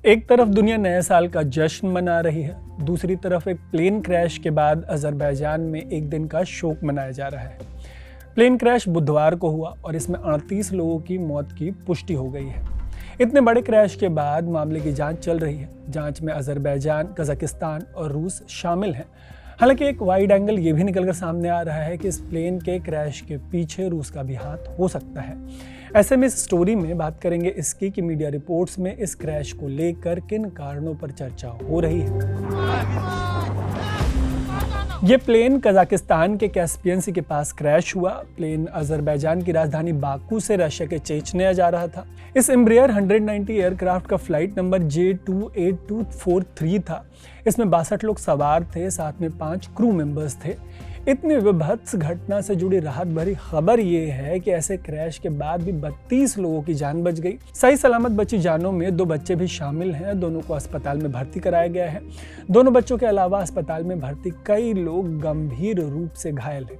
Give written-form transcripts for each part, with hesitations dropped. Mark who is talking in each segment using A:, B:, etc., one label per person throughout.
A: एक तरफ दुनिया नए साल का जश्न मना रही है, दूसरी तरफ एक प्लेन क्रैश के बाद अजरबैजान में एक दिन का शोक मनाया जा रहा है। प्लेन क्रैश बुधवार को हुआ और इसमें 38 लोगों की मौत की पुष्टि हो गई है। इतने बड़े क्रैश के बाद मामले की जांच चल रही है। जांच में अजरबैजान, कजाकिस्तान और रूस शामिल हैं। हालांकि एक वाइड एंगल ये भी निकलकर सामने आ रहा है कि इस प्लेन के क्रैश के पीछे रूस का भी हाथ हो सकता है। ऐसे में इस स्टोरी में बात करेंगे इसकी कि मीडिया रिपोर्ट्स में इस क्रैश को लेकर किन कारणों पर चर्चा हो रही है। ये प्लेन कजाकिस्तान के कैस्पियन सी के पास क्रैश हुआ। प्लेन अजरबैजान की राजधानी बाकू से रशिया के चेचनिया जा रहा था। इस एम्ब्रियर 190 एयरक्राफ्ट का फ्लाइट नंबर J28243 था। इसमें 62 लोग सवार थे, साथ में 5 क्रू मेंबर्स थे। इतनी विभत्स घटना से जुड़ी राहत भरी खबर ये है कि ऐसे क्रैश के बाद भी 32 लोगों की जान बच गई। सही सलामत बची जानों में 2 बच्चे भी शामिल हैं। दोनों को अस्पताल में भर्ती कराया गया है। दोनों बच्चों के अलावा अस्पताल में भर्ती कई लोग गंभीर रूप से घायल हैं।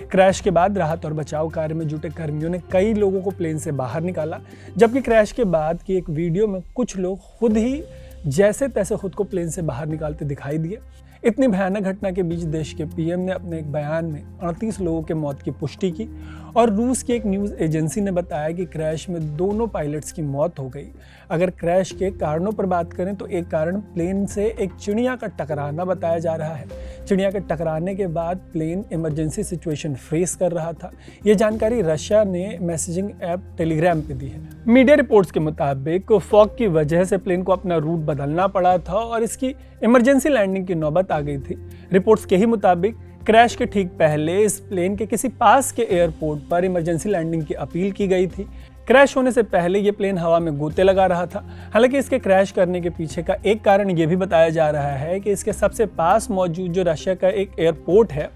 A: क्रैश के बाद राहत और बचाव कार्य में जुटे कर्मियों ने कई लोगों को प्लेन से बाहर निकाला, जबकि क्रैश के बाद की एक वीडियो में कुछ लोग खुद ही जैसे तैसे खुद को प्लेन से बाहर निकालते दिखाई दिए। इतनी भयानक घटना के बीच देश के पीएम ने अपने एक बयान में 38 लोगों के मौत की पुष्टि की और रूस की एक न्यूज़ एजेंसी ने बताया कि क्रैश में दोनों पायलट्स की मौत हो गई। अगर क्रैश के कारणों पर बात करें तो एक कारण प्लेन से एक चिड़िया का टकराना बताया जा रहा है। चिड़िया के टकराने के बाद प्लेन इमरजेंसी सिचुएशन फेस कर रहा था। ये जानकारी रशिया ने मैसेजिंग ऐप टेलीग्राम पे दी है। मीडिया रिपोर्ट्स के मुताबिक फॉग की वजह से प्लेन को अपना रूट बदलना पड़ा था और इसकी इमरजेंसी लैंडिंग की नौबत आ गई थी। रिपोर्ट्स के ही मुताबिक क्रैश के ठीक पहले इस प्लेन के किसी पास के एयरपोर्ट पर इमरजेंसी लैंडिंग की अपील की गई थी। क्रैश होने से पहले ये प्लेन हवा में गोते लगा रहा था। हालांकि इसके क्रैश करने के पीछे का एक कारण ये भी बताया जा रहा है कि इसके सबसे पास मौजूद जो रशिया का एक एयरपोर्ट है,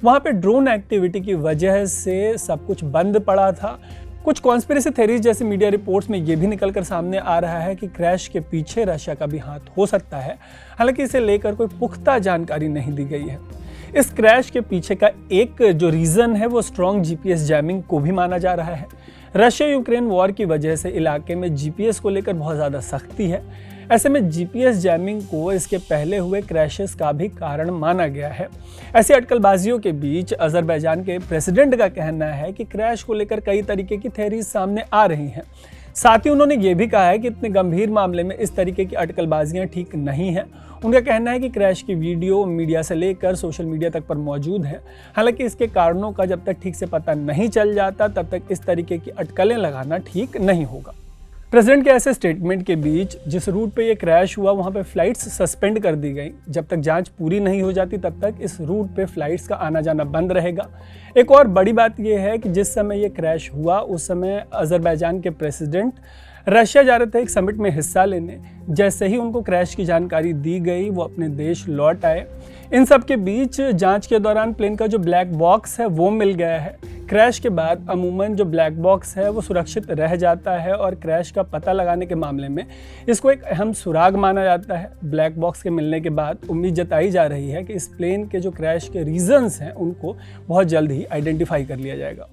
A: वहाँ पे ड्रोन एक्टिविटी की वजह से सब कुछ बंद पड़ा था। कुछ कॉन्स्पिरेसी थ्योरीज जैसे मीडिया रिपोर्ट्स में ये भी निकलकर सामने आ रहा है कि क्रैश के पीछे रशिया का भी हाथ हो सकता है। हालांकि इसे लेकर कोई पुख्ता जानकारी नहीं दी गई है। इस क्रैश के पीछे का एक जो रीज़न है वो स्ट्रॉन्ग जीपीएस जैमिंग को भी माना जा रहा है। रशिया यूक्रेन वॉर की वजह से इलाके में जीपीएस को लेकर बहुत ज़्यादा सख्ती है। ऐसे में जीपीएस जैमिंग को इसके पहले हुए क्रैशेस का भी कारण माना गया है। ऐसी अटकलबाजियों के बीच अजरबैजान के प्रेसिडेंट का कहना है कि क्रैश को लेकर कई तरीके की थ्योरीज सामने आ रही हैं। साथ ही उन्होंने ये भी कहा है कि इतने गंभीर मामले में इस तरीके की अटकलबाजियां ठीक नहीं हैं। उनका कहना है कि क्रैश की वीडियो मीडिया से लेकर सोशल मीडिया तक पर मौजूद है। हालांकि इसके कारणों का जब तक ठीक से पता नहीं चल जाता तब तक इस तरीके की अटकलें लगाना ठीक नहीं होगा। प्रेसिडेंट के ऐसे स्टेटमेंट के बीच जिस रूट पे ये क्रैश हुआ वहाँ पे फ्लाइट्स सस्पेंड कर दी गई। जब तक जांच पूरी नहीं हो जाती तब तक इस रूट पे फ्लाइट्स का आना जाना बंद रहेगा। एक और बड़ी बात यह है कि जिस समय ये क्रैश हुआ उस समय अजरबैजान के प्रेसिडेंट रशिया जा रहे थे एक समिट में हिस्सा लेने। जैसे ही उनको क्रैश की जानकारी दी गई वो अपने देश लौट आए। इन सब के बीच जांच के दौरान प्लेन का जो ब्लैक बॉक्स है वो मिल गया है। क्रैश के बाद अमूमन जो ब्लैक बॉक्स है वो सुरक्षित रह जाता है और क्रैश का पता लगाने के मामले में इसको एक अहम सुराग माना जाता है। ब्लैक बॉक्स के मिलने के बाद उम्मीद जताई जा रही है कि इस प्लेन के जो क्रैश के रीजंस हैं उनको बहुत जल्द ही आइडेंटिफाई कर लिया जाएगा।